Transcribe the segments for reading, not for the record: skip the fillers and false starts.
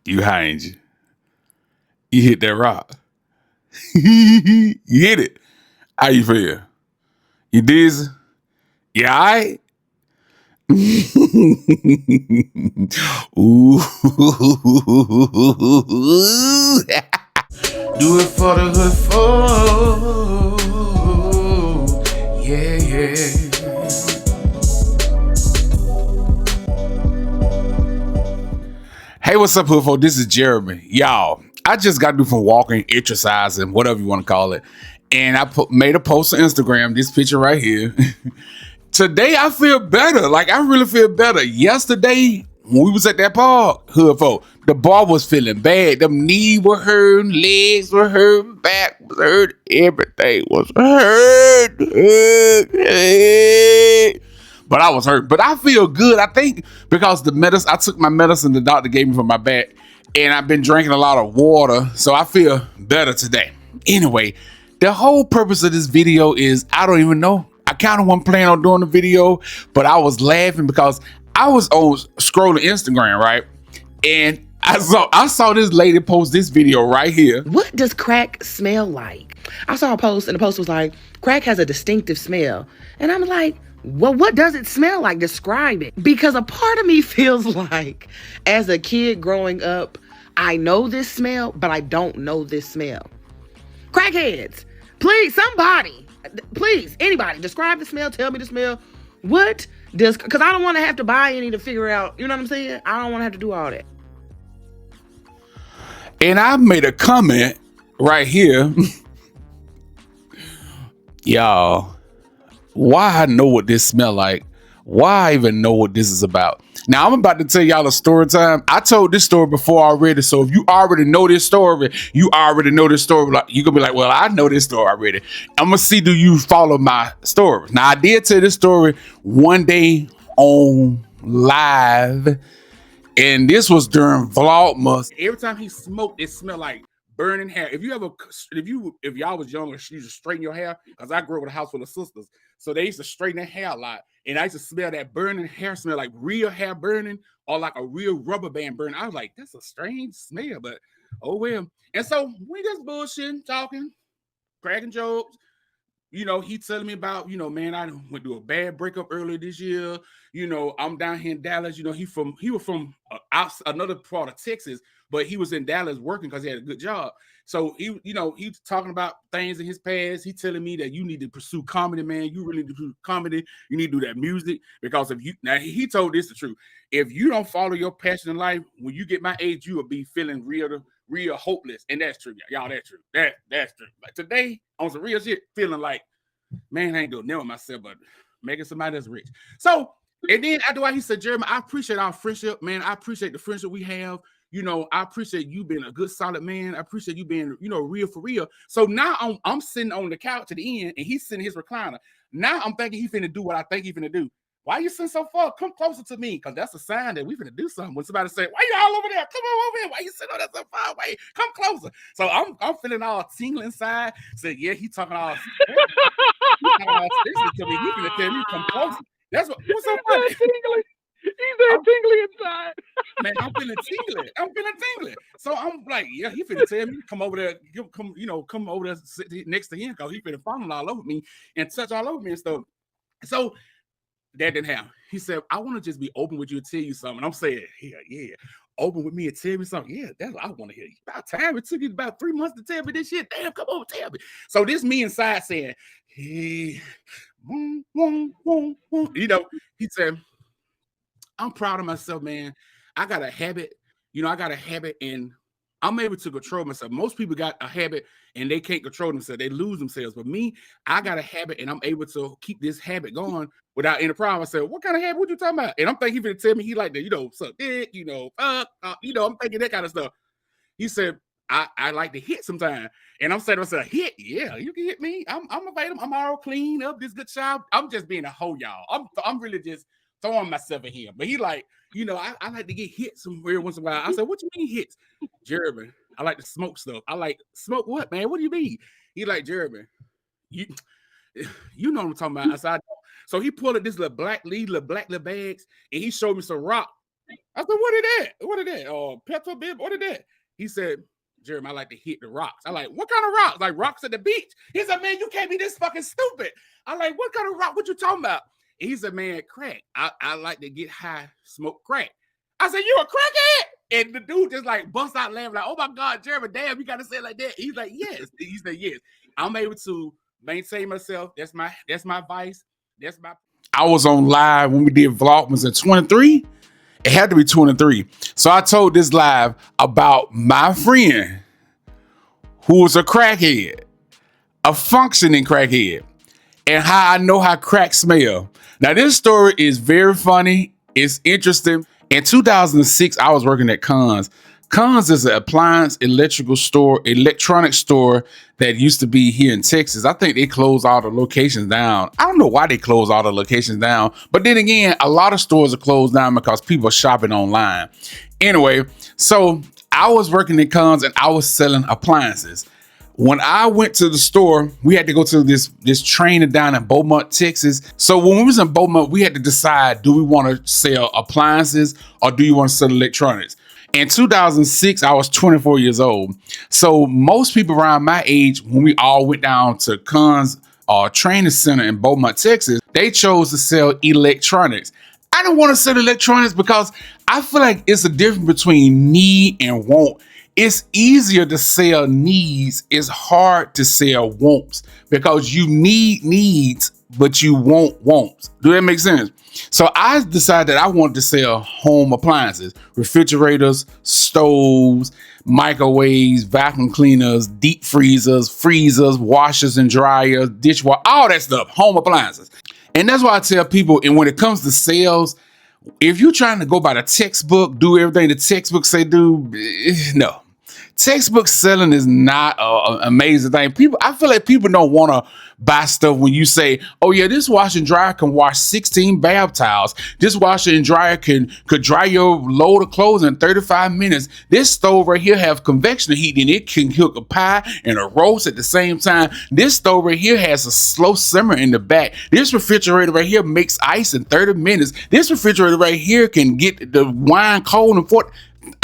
You high, ain't you? You hit that rock. You hit it. How you feel? You dizzy? Yeah, all right? Ooh. Do it for the hood folk. Yeah, yeah. Hey, what's up, hood folk? This is Jeremy. Y'all, I just got to do some walking, exercising, whatever you want to call it. And I made a post on Instagram, this picture right here. Today, I feel better. Like, I really feel better. Yesterday, when we was at that park, hood folk, the bar was feeling bad. Them knees were hurting, legs were hurting, back was hurting, everything was hurt. But I was hurt. But I feel good. I think because the medicine, I took my medicine the doctor gave me for my back, and I've been drinking a lot of water, so I feel better today. Anyway, the whole purpose of this video is I don't even know. I kind of wasn't planning on doing the video, but I was laughing because I was on scrolling Instagram, right? And I saw this lady post this video right here. What does crack smell like? I saw a post and the post was like, crack has a distinctive smell. And I'm like, well, what does it smell like? Describe it. Because a part of me feels like as a kid growing up, I know this smell, but I don't know this smell. Crackheads, please, somebody, please, anybody, describe the smell, tell me the smell. What does, because I don't want to have to buy any to figure out, you know what I'm saying? I don't want to have to do all that. And I made a comment right here. Y'all, why I know what this smell like? Why I even know what this is about? Now, I'm about to tell y'all a story time. I told this story before already, so if you already know this story, you already know this story. Like, you're going to be like, well, I know this story already. I'm going to see, do you follow my story? Now, I did tell this story one day on live, and this was during Vlogmas. Every time he smoked, it smelled like burning hair. If y'all was younger, you used to straighten your hair, because I grew up with a house full of sisters, so they used to straighten their hair a lot, and I used to smell that burning hair smell, like real hair burning or like a real rubber band burning. I was like, that's a strange smell, but oh well. And so we just bullshitting, talking, cracking jokes. You know, he telling me about, man, I went through a bad breakup earlier this year. I'm down here in Dallas. He was from another part of Texas, but he was in Dallas working because he had a good job. So he's talking about things in his past. He telling me that you need to pursue comedy, man. You really need to do comedy. You need to do that music, because he told this the truth. If you don't follow your passion in life, when you get my age, you will be feeling real hopeless. And that's true, y'all. That's true. That's true. Like today, on some real shit, feeling like, man, I ain't doing never myself, but making somebody that's rich. So, and then after why he said, Jeremy, I appreciate our friendship, man. I appreciate the friendship we have. I appreciate you being a good, solid man. I appreciate you being, real for real. So now I'm sitting on the couch at the end, and he's sitting in his recliner. Now I'm thinking he finna do what I think he finna do. Why you sitting so far? Come closer to me, because that's a sign that we finna do something. When somebody say, why you all over there? Come on over here. Why you sitting on that so far away? Come closer. So I'm feeling all tingling inside. Said, yeah, he talking all seriously to me. He finna tell me come closer. That's what's so funny. He's tingly inside. Man, I'm feeling tingly. So I'm like, yeah, he finna tell me come over there, come over there, sit next to him, because he finna fall all over me and touch all over me and stuff. So that didn't happen. He said, I want to just be open with you and tell you something. I'm saying, yeah. Open with me and tell me something. Yeah, that's what I want to hear. About time. It took you about 3 months to tell me this shit. Damn, come on, tell me. So this me inside saying, hey, he said, I'm proud of myself, man. I got a habit. And I'm able to control myself. Most people got a habit and they can't control themselves. They lose themselves. But me, I got a habit and I'm able to keep this habit going without any problem. I said, what kind of habit? What you talking about? And I'm thinking he's going to tell me he like to, suck dick, I'm thinking that kind of stuff. He said, I like to hit sometimes. And I'm saying to myself, hit? Yeah, you can hit me. I'm available. I'm all clean up. This good child. I'm just being a hoe, y'all. I'm really just throwing myself in here. But he like, I like to get hit somewhere once in a while. I said, what you mean hits? Jeremy, I like to smoke stuff. I like, smoke what, man? What do you mean? He like, Jeremy, you know what I'm talking about. I said, I don't. So he pulled up this little black little bags, and he showed me some rock. I said, what is that? Pepto Bismol, what is that? He said, Jeremy, I like to hit the rocks. I like, what kind of rocks? Like rocks at the beach. He said, man, you can't be this fucking stupid. I like, what kind of rock? What you talking about? And he said, man, crack. I like to get high, smoke crack. I said, you a crackhead? And the dude just like bust out laughing, like, oh my God, Jeremy, damn, you gotta say it like that. He's like, yes. He said, yes. I'm able to maintain myself. That's my vice. I was on live when we did Vlogmas at 23. It had to be 23. So I told this live about my friend who was a crackhead, a functioning crackhead, and how I know how crack smell. Now, this story is very funny. It's interesting. In 2006, I was working at C.R.A.C.K. C.R.A.C.K is an appliance electronic store that used to be here in Texas. I think they closed all the locations down. I don't know why they closed all the locations down, but then again, a lot of stores are closed down because people are shopping online. Anyway, so I was working at C.R.A.C.K and I was selling appliances. When I went to the store, we had to go to this training down in Beaumont, Texas. So when we was in Beaumont, we had to decide, do we want to sell appliances or do you want to sell electronics? In 2006, I was 24 years old. So most people around my age, when we all went down to C.R.A.C.K's training center in Beaumont, Texas, they chose to sell electronics. I didn't want to sell electronics because I feel like it's a difference between need and want. It's easier to sell needs. It's hard to sell wants because you need needs, but you want wants. Do that make sense? So I decided that I wanted to sell home appliances, refrigerators, stoves, microwaves, vacuum cleaners, deep freezers, washers and dryers, dishwasher, all that stuff, home appliances. And that's why I tell people, and when it comes to sales, if you're trying to go by the textbook, do everything the textbook say do, no. Textbook selling is not an amazing thing. I feel like people don't want to buy stuff when you say, oh yeah, this washer and dryer can wash 16 bath towels. This washer and dryer could dry your load of clothes in 35 minutes. This stove right here have convection heat and it can cook a pie and a roast at the same time. This stove right here has a slow simmer in the back. This refrigerator right here makes ice in 30 minutes. This refrigerator right here can get the wine cold in 40.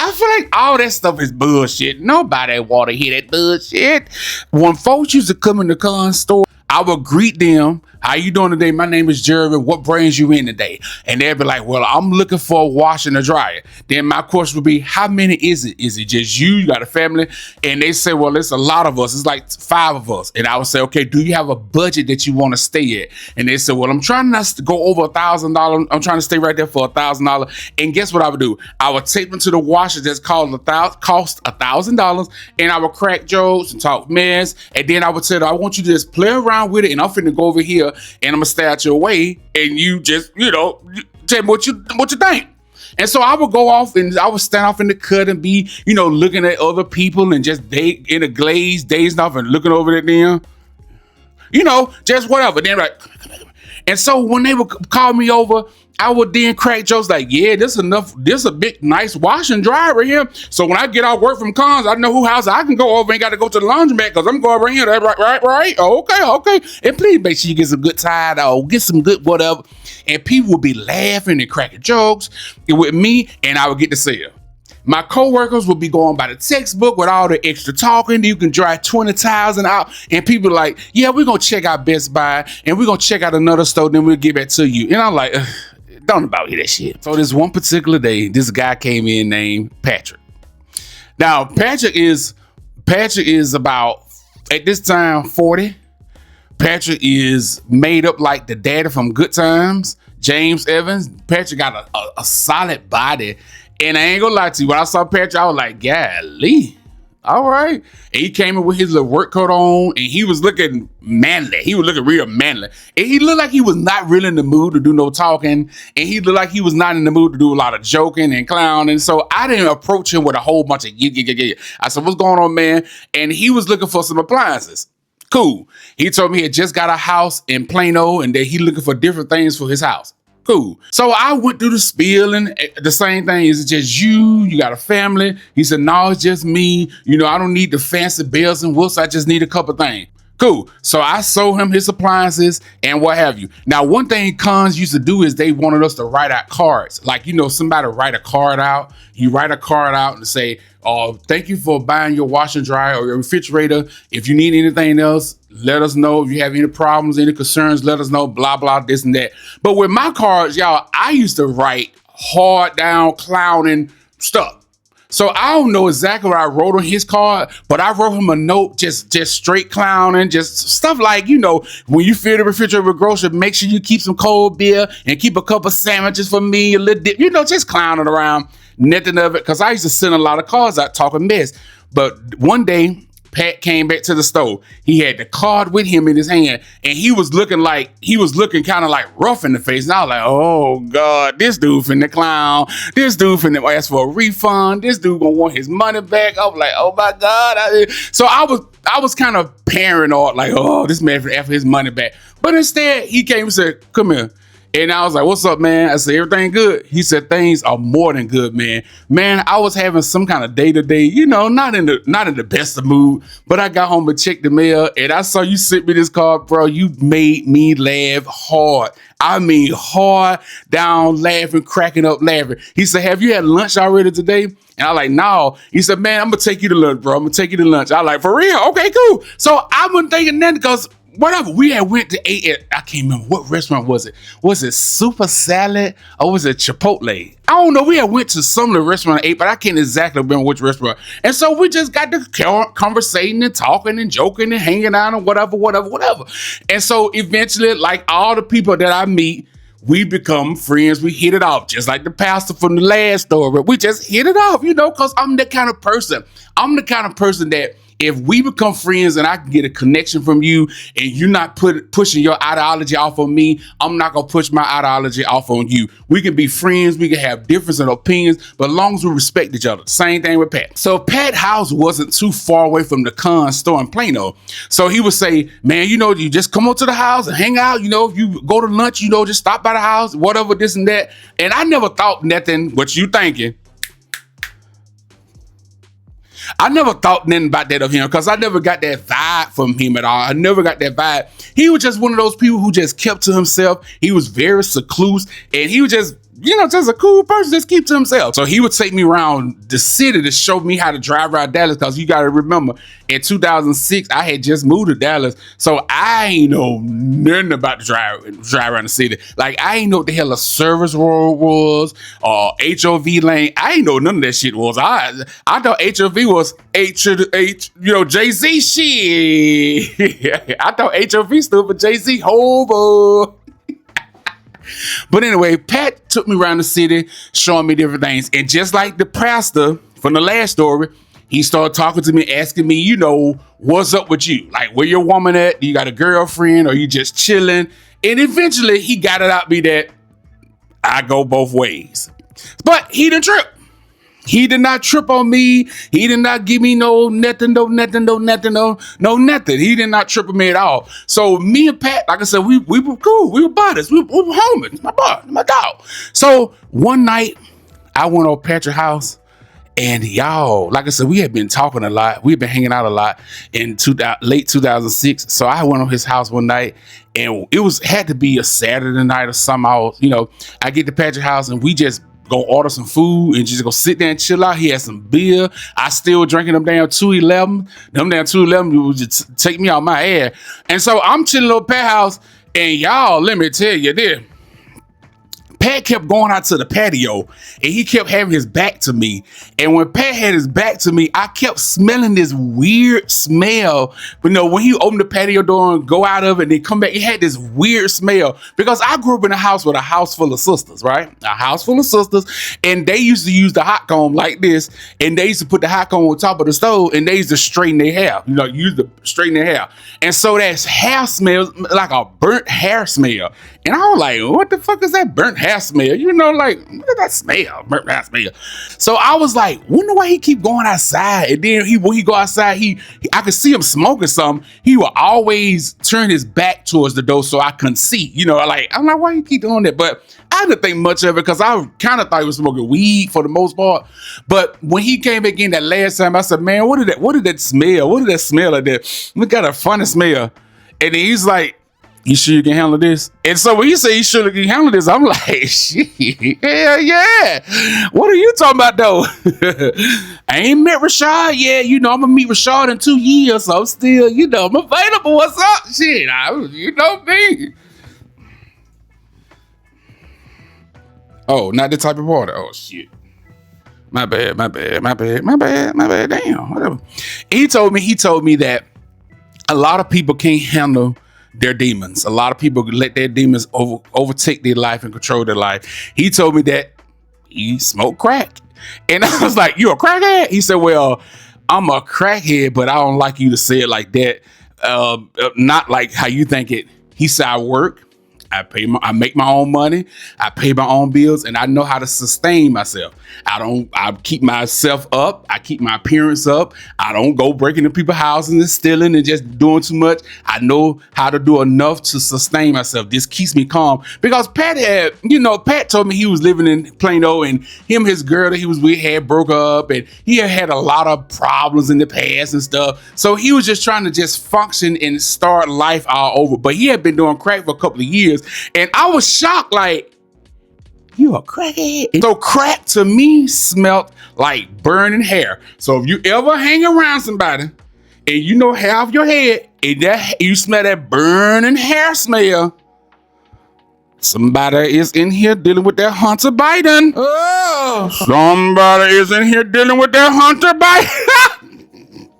I feel like all that stuff is bullshit. Nobody want to hear that bullshit. When folks used to come in the C.R.A.C.K store, I would greet them. How you doing today? My name is Jeremy. What brings you in today? And they'd be like, well, I'm looking for a washer and a dryer. Then my question would be, how many is it? Is it just you? You got a family? And they say, well, it's a lot of us. It's like 5 of us. And I would say, okay, do you have a budget that you want to stay at? And they said, well, I'm trying not to go over $1,000. I'm trying to stay right there for $1,000. And guess what I would do? I would take them to the washer that's cost $1,000. And I would crack jokes and talk mess. And then I would tell them, I want you to just play around with it. And I'm finna go over here and I'm gonna stay out your way, and you just, tell me what you think. And so I would go off and I would stand off in the cut and be, looking at other people and just in a glaze, dazing off and looking over at them, just whatever. Then like, come here. And so when they would call me over, I would then crack jokes like, yeah, this a big, nice wash and dry right here. So when I get out work from C.R.A.C.K, I know who house I can go over and got to go to the laundromat because I'm going right here. Right. Oh, okay. And please make sure you get some good tide or get some good whatever. And people would be laughing and cracking jokes with me, and I would get the sale. My coworkers would be going by the textbook with all the extra talking. You can dry 20 towels out, and people are like, yeah, we're going to check out Best Buy, and we're going to check out another store, then we'll get back to you. And I'm like, don't about that shit. So this one particular day, this guy came in named Patrick. Now, Patrick is about, at this time, 40. Patrick is made up like the daddy from Good Times, James Evans. Patrick got a solid body. And I ain't gonna lie to you, when I saw Patrick, I was like, golly, all right. And he came in with his little work coat on, and he was looking manly. He was looking real manly. And he looked like he was not really in the mood to do no talking. And he looked like he was not in the mood to do a lot of joking and clowning. So I didn't approach him with a whole bunch of yeah. I said, what's going on, man? And he was looking for some appliances. Cool. He told me he had just got a house in Plano and that he looking for different things for his house. Cool. So I went through the spiel and the same thing. Is it just you got a family? He said, no, it's just me. I don't need the fancy bells and whistles. I just need a couple things. Cool. So I sold him his appliances and what have you. Now, one thing cons used to do is they wanted us to write out cards. Like, somebody write a card out. You write a card out and say, thank you for buying your washer and dryer or your refrigerator. If you need anything else, let us know. If you have any problems, any concerns, let us know, blah, blah, this and that. But with my cards, y'all, I used to write hard down clowning stuff. So I don't know exactly what I wrote on his card, but I wrote him a note, just straight clowning, just stuff like, when you fill the refrigerator with groceries, make sure you keep some cold beer and keep a couple sandwiches for me, a little dip, just clowning around, nothing of it. Cause I used to send a lot of cards out talking mess. But one day, Pat came back to the store. He had the card with him in his hand, and he was looking kind of like rough in the face. And I was like, oh God, this dude finna clown. This dude finna ask for a refund. This dude gonna want his money back. I was like, oh my God. So I was kind of paranoid, like, oh, this man finna ask for his money back. But instead, he came and said, come here. And I was like, what's up, man? I said, everything good? He said, things are more than good, man. Man, I was having some kind of day-to-day, not in the best of mood, but I got home and checked the mail, and I saw you sent me this card, bro. You made me laugh hard. I mean, hard down laughing, cracking up laughing. He said, have you had lunch already today? And I was like, no. He said, man, I'm going to take you to lunch, bro. I'm going to take you to lunch. I was like, for real? Okay, cool. So I wasn't thinking that because whatever, we had went to eat at, I can't remember what restaurant was it. Was it Super Salad or was it Chipotle? I don't know. We had went to some of the restaurant and ate, but I can't exactly remember which restaurant. And so we just got to conversating and talking and joking and hanging out and whatever. And so eventually, like all the people that I meet, we become friends. We hit it off, just like the pastor from the last story. We just hit it off, because I'm the kind of person. That if we become friends and I can get a connection from you and you're not pushing your ideology off on me, I'm not going to push my ideology off on you. We can be friends. We can have difference in opinions, but as long as we respect each other. Same thing with Pat. So Pat's house wasn't too far away from the Con store in Plano. So he would say, man, you just come up to the house and hang out. If you go to lunch, just stop by the house, whatever, this and that. And I never thought nothing, what you thinking. I never thought nothing about that of him because I never got that vibe from him at all. I never got that vibe. He was just one of those people who just kept to himself. He was very secluse and he was just, just a cool person, just keep to himself. So he would take me around the city to show me how to drive around Dallas because you got to remember, in 2006, I had just moved to Dallas. So I ain't know nothing about the drive around the city. Like, I ain't know what the hell a service road was or HOV lane. I ain't know none of that shit was. I thought HOV was Jay-Z shit. I thought HOV stood for Jay-Z, hobo. But anyway, Pat took me around the city, showing me different things. And just like the pastor from the last story, he started talking to me, asking me, what's up with you? Like, where your woman at? You got a girlfriend or you just chilling? And eventually he got it out me that I go both ways. But he didn't trip. He did not trip on me. He did not give me no nothing. He did not trip on me at all. So me and Pat, like I said, we were cool. We were buddies. We were homies. My dog. So one night I went over Patrick's house and y'all, like I said, we had been talking a lot. We had been hanging out a lot in late 2006. So I went on his house one night and it had to be a Saturday night or something. I get to Patrick's house and we just go order some food and just go sit there and chill out. He had some beer. I still drinking them damn 211. Them damn 211 would just take me out my ass. And so I'm chilling at Pat's house and y'all, let me tell you this. Pat kept going out to the patio and he kept having his back to me. And when Pat had his back to me, I kept smelling this weird smell. But when he opened the patio door and go out of it and then come back, it had this weird smell. Because I grew up in a house with a house full of sisters, right? A house full of sisters. And they used to use the hot comb like this. And they used to put the hot comb on top of the stove and they used to straighten their hair. Use to straighten their hair. And so that hair smells like a burnt hair smell. And I was like, what the fuck is that burnt hair smell? What is that smell? Burnt hair smell. So I was like, wonder why he keep going outside. And then when he go outside, I could see him smoking something. He would always turn his back towards the door so I couldn't see. I'm like, why you keep doing that? But I didn't think much of it because I kind of thought he was smoking weed for the most part. But when he came back in that last time, I said, man, what did that smell? What did that smell like that? Look at a funny smell. And then he's like, you sure you can handle this? And so when you say you sure you can handle this, I'm like, shit, hell yeah. What are you talking about though? I ain't met Rashard yet. You know, I'm gonna meet Rashard in 2 years. So I'm still, you know, I'm available. What's up? Shit, you know me. Oh, not the type of water. Oh shit. My bad. Damn, whatever. He told me that a lot of people can't handle their demons. A lot of people let their demons overtake their life and control their life. He told me that he smoked crack. And I was like, you a crackhead? He said, well, I'm a crackhead, but I don't like you to say it like that. Not like how you think it. He said, I work. I make my own money. I pay my own bills, and I know how to sustain myself. I keep myself up. I keep my appearance up. I don't go breaking into people's houses and stealing and just doing too much. I know how to do enough to sustain myself. This keeps me calm because Pat told me he was living in Plano, and his girl that he was with had broke up, and he had a lot of problems in the past and stuff. So he was just trying to just function and start life all over. But he had been doing crack for a couple of years. And I was shocked, like, you a crackhead? So crack to me smelled like burning hair. So if you ever hang around somebody and you know hair off your head and you smell that burning hair smell, somebody is in here dealing with that Hunter Biden. Oh, somebody is in here dealing with that Hunter Biden.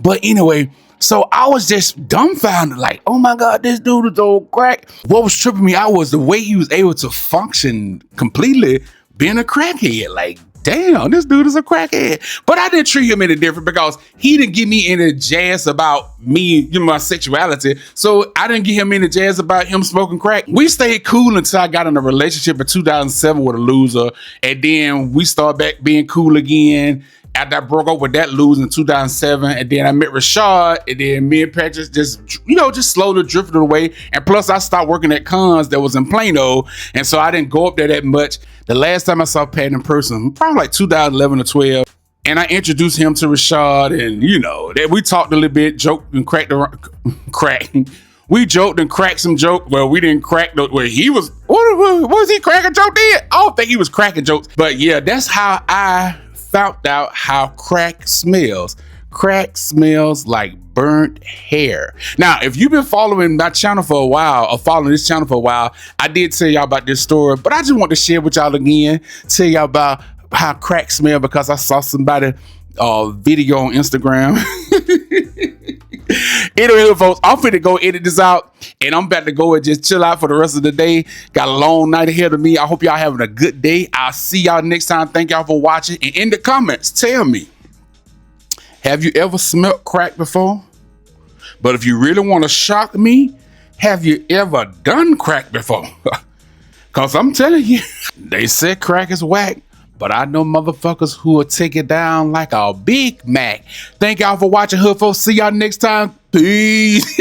But anyway, so I was just dumbfounded, like, oh my God, this dude is old crack. What was tripping me out was the way he was able to function completely being a crackhead. Like, damn, this dude is a crackhead. But I didn't treat him any different because he didn't give me any jazz about me, my sexuality. So I didn't give him any jazz about him smoking crack. We stayed cool until I got in a relationship in 2007 with a loser. And then we started back being cool again after I broke up with that loser in 2007, and then I met Rashard, and then me and Pat just slowly drifted away. And plus, I stopped working at Cons that was in Plano, and so I didn't go up there that much. The last time I saw Pat in person, probably like 2011 or 12, and I introduced him to Rashard, and that we talked a little bit, joked and cracked. We joked and cracked some joke. Well, we didn't crack where he was. What was he cracking joke then? I don't think he was cracking jokes, but yeah, that's how I found out how crack smells. Crack smells like burnt hair. Now, if you've been following my channel for a while, or following this channel for a while, I did tell y'all about this story, but I just want to share with y'all again, tell y'all about how crack smell because I saw somebody video on Instagram. Anyway, folks, I'm finna go edit this out, and I'm about to go and just chill out for the rest of the day. Got a long night ahead of me. I hope y'all having a good day. I'll see y'all next time. Thank y'all for watching. And in the comments, tell me, have you ever smelled crack before? But if you really want to shock me, have you ever done crack before? Because I'm telling you, they said crack is whack, but I know motherfuckers who will take it down like a Big Mac. Thank y'all for watching, Hood Folks. See y'all next time. Peace.